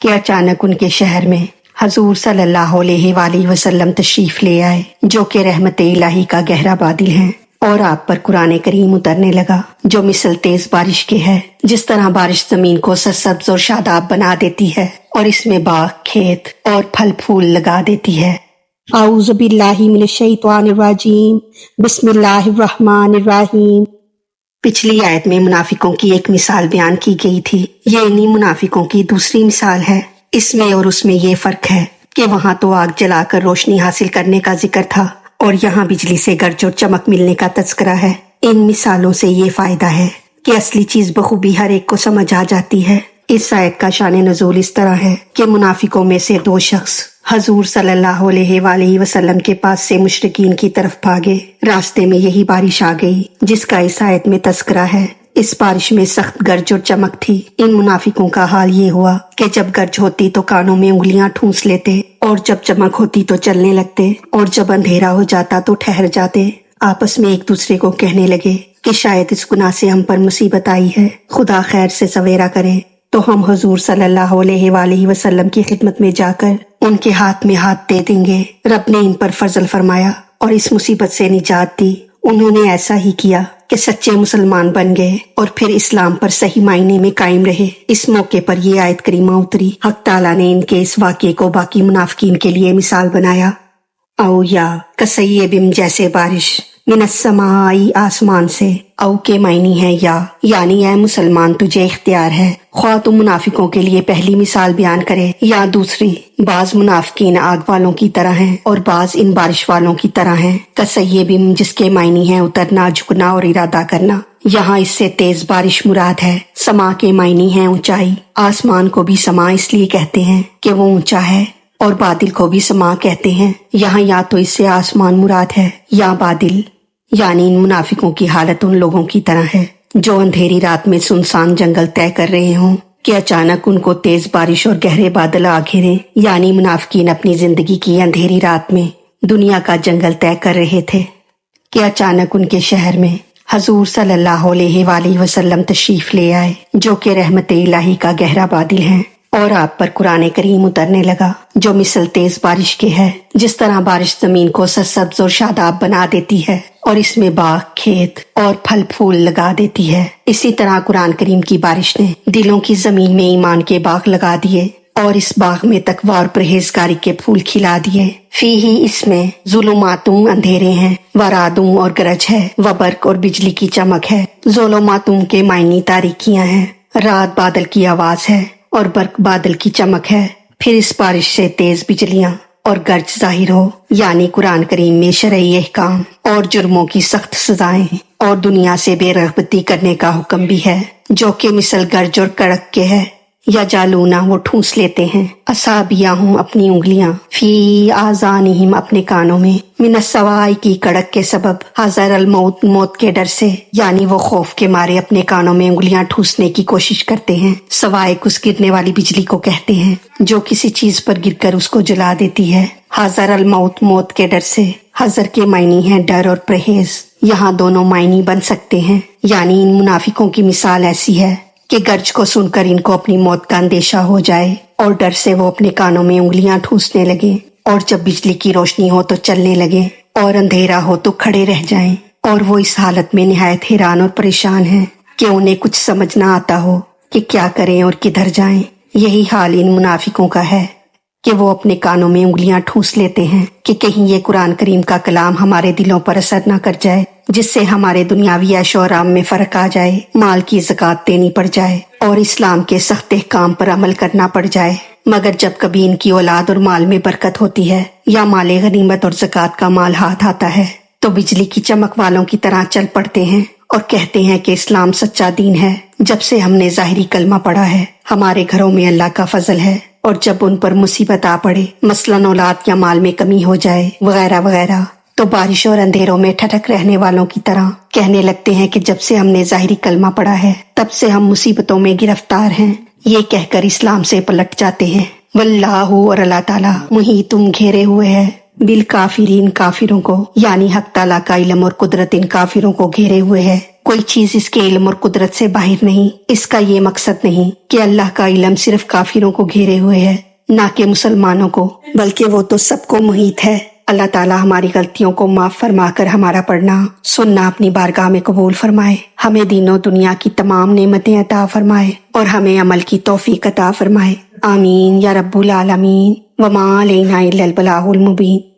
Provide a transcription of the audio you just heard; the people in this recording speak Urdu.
کہ اچانک ان کے شہر میں حضور صلی اللہ علیہ وآلہ وسلم تشریف لے آئے، جو کہ رحمت الہی کا گہرا بادل ہیں، اور آپ پر قرآن کریم اترنے لگا جو مثل تیز بارش کے ہے، جس طرح بارش زمین کو سرسبز اور شاداب بنا دیتی ہے اور اس میں باغ، کھیت اور پھل پھول لگا دیتی ہے۔ اعوذ باللہ من الشیطان الرجیم، بسم اللہ الرحمن الرحیم۔ پچھلی آیت میں منافقوں کی ایک مثال بیان کی گئی تھی، یہ انہی منافقوں کی دوسری مثال ہے۔ اس میں اور اس میں یہ فرق ہے کہ وہاں تو آگ جلا کر روشنی حاصل کرنے کا ذکر تھا اور یہاں بجلی سے گرج اور چمک ملنے کا تذکرہ ہے۔ ان مثالوں سے یہ فائدہ ہے کہ اصلی چیز بخوبی ہر ایک کو سمجھ آ جاتی ہے۔ اس آیت کا شان نزول اس طرح ہے کہ منافقوں میں سے دو شخص حضور صلی اللہ علیہ وآلہ وسلم کے پاس سے مشرکین کی طرف بھاگے۔ راستے میں یہی بارش آ گئی جس کا اس آیت میں تذکرہ ہے۔ اس بارش میں سخت گرج اور چمک تھی۔ ان منافقوں کا حال یہ ہوا کہ جب گرج ہوتی تو کانوں میں انگلیاں ٹھونس لیتے، اور جب چمک ہوتی تو چلنے لگتے، اور جب اندھیرا ہو جاتا تو ٹھہر جاتے۔ آپس میں ایک دوسرے کو کہنے لگے کہ شاید اس گناہ سے ہم پر مصیبت آئی ہے، خدا خیر سے سویرا کرے تو ہم حضور صلی اللہ علیہ وآلہ وسلم کی خدمت میں جا کر ان کے ہاتھ میں ہاتھ دے دیں گے۔ رب نے ان پر فضل فرمایا اور اس مصیبت سے نجات دی۔ انہوں نے ایسا ہی کیا کہ سچے مسلمان بن گئے اور پھر اسلام پر صحیح معنی میں قائم رہے۔ اس موقع پر یہ آیت کریمہ اتری۔ حق تعالیٰ نے ان کے اس واقعے کو باقی منافقین کے لیے مثال بنایا۔ او یا کسیبم جیسے بارش، من السماء آسمان سے، او کے معنی ہے یا، یعنی اے مسلمان تجھے اختیار ہے، خواہ تو منافقوں کے لیے پہلی مثال بیان کرے یا دوسری۔ بعض منافقین آگ والوں کی طرح ہیں اور بعض ان بارش والوں کی طرح ہیں۔ کسیبم جس کے معنی ہے اترنا، جھکنا اور ارادہ کرنا، یہاں اس سے تیز بارش مراد ہے۔ سما کے معنی ہے اونچائی، آسمان کو بھی سما اس لیے کہتے ہیں کہ وہ اونچا ہے، اور بادل کو بھی سما کہتے ہیں۔ یہاں یا تو اس سے آسمان مراد ہے یا بادل، یعنی ان منافقوں کی حالت ان لوگوں کی طرح ہے جو اندھیری رات میں سنسان جنگل طے کر رہے ہوں کہ اچانک ان کو تیز بارش اور گہرے بادل آ گھیریں۔ یعنی منافقین اپنی زندگی کی اندھیری رات میں دنیا کا جنگل طے کر رہے تھے کہ اچانک ان کے شہر میں حضور صلی اللہ علیہ وآلہ وسلم تشریف لے آئے، جو کہ رحمت الہی کا گہرا بادل ہیں، اور آپ پر قرآن کریم اترنے لگا جو مثل تیز بارش کے ہے، جس طرح بارش زمین کو سرسبز اور شاداب بنا دیتی ہے اور اس میں باغ، کھیت اور پھل پھول لگا دیتی ہے۔ اسی طرح قرآن کریم کی بارش نے دلوں کی زمین میں ایمان کے باغ لگا دیے اور اس باغ میں تقویٰ اور پرہیزگاری کے پھول کھلا دیے۔ فیہی اس میں ظلماتوں اندھیرے ہیں، ورادوں اور گرج ہے، وبرق اور بجلی کی چمک ہے۔ ظلماتوں کے معنی تاریکیاں ہیں، رات بادل کی آواز ہے اور برق بادل کی چمک ہے۔ پھر اس بارش سے تیز بجلیاں اور گرج ظاہر ہو، یعنی قرآن کریم میں شرعی احکام اور جرموں کی سخت سزائیں اور دنیا سے بے رغبتی کرنے کا حکم بھی ہے، جو کہ مثل گرج اور کڑک کے ہے۔ یا جالونا وہ ٹھونس لیتے ہیں، اصابعہم اپنی انگلیاں، فی آذانہم اپنے کانوں میں، من الصواعق کی کڑک کے سبب، حذر الموت موت کے ڈر سے، یعنی وہ خوف کے مارے اپنے کانوں میں انگلیاں ٹھونسنے کی کوشش کرتے ہیں۔ صواعق اس گرنے والی بجلی کو کہتے ہیں جو کسی چیز پر گر کر اس کو جلا دیتی ہے۔ حذر الموت موت کے ڈر سے، حذر کے معنی ہے ڈر اور پرہیز، یہاں دونوں معنی بن سکتے ہیں۔ یعنی ان منافقوں کی مثال ایسی ہے کہ گرج کو سن کر ان کو اپنی موت کا اندیشہ ہو جائے اور ڈر سے وہ اپنے کانوں میں انگلیاں ٹھونسنے لگے، اور جب بجلی کی روشنی ہو تو چلنے لگے اور اندھیرا ہو تو کھڑے رہ جائیں، اور وہ اس حالت میں نہایت حیران اور پریشان ہیں کہ انہیں کچھ سمجھ نہ آتا ہو کہ کیا کریں اور کدھر جائیں۔ یہی حال ان منافقوں کا ہے کہ وہ اپنے کانوں میں انگلیاں ٹھونس لیتے ہیں کہ کہیں یہ قرآن کریم کا کلام ہمارے دلوں پر اثر نہ کر جائے، جس سے ہمارے دنیاوی عیش و آرام میں فرق آ جائے، مال کی زکوٰۃ دینی پڑ جائے اور اسلام کے سخت احکام پر عمل کرنا پڑ جائے۔ مگر جب کبھی ان کی اولاد اور مال میں برکت ہوتی ہے یا مال غنیمت اور زکوٰۃ کا مال ہاتھ آتا ہے تو بجلی کی چمک والوں کی طرح چل پڑتے ہیں اور کہتے ہیں کہ اسلام سچا دین ہے۔ جب سے ہم نے ظاہری کلمہ پڑھا ہے، ہمارے گھروں میں اللہ کا فضل ہے، اور جب ان پر مصیبت آ پڑے، مثلاً اولاد یا مال میں کمی ہو جائے وغیرہ وغیرہ، تو بارش اور اندھیروں میں ٹھٹک رہنے والوں کی طرح کہنے لگتے ہیں کہ جب سے ہم نے ظاہری کلمہ پڑھا ہے تب سے ہم مصیبتوں میں گرفتار ہیں۔ یہ کہہ کر اسلام سے پلٹ جاتے ہیں۔ واللہ اور اللہ تعالیٰ محیطٌ گھیرے ہوئے ہے، بالکافرین کافروں کو، یعنی حق تعالیٰ کا علم اور قدرت ان کافروں کو گھیرے ہوئے ہے۔ کوئی چیز اس کے علم اور قدرت سے باہر نہیں۔ اس کا یہ مقصد نہیں کہ اللہ کا علم صرف کافروں کو گھیرے ہوئے ہے، نہ کہ مسلمانوں کو، بلکہ وہ تو سب کو محیط ہے۔ اللہ تعالیٰ ہماری غلطیوں کو معاف فرما کر ہمارا پڑھنا سننا اپنی بارگاہ میں قبول فرمائے، ہمیں دین و دنیا کی تمام نعمتیں عطا فرمائے اور ہمیں عمل کی توفیق عطا فرمائے، آمین یا رب العالمین۔ وما علینا الا البلاغ المبین۔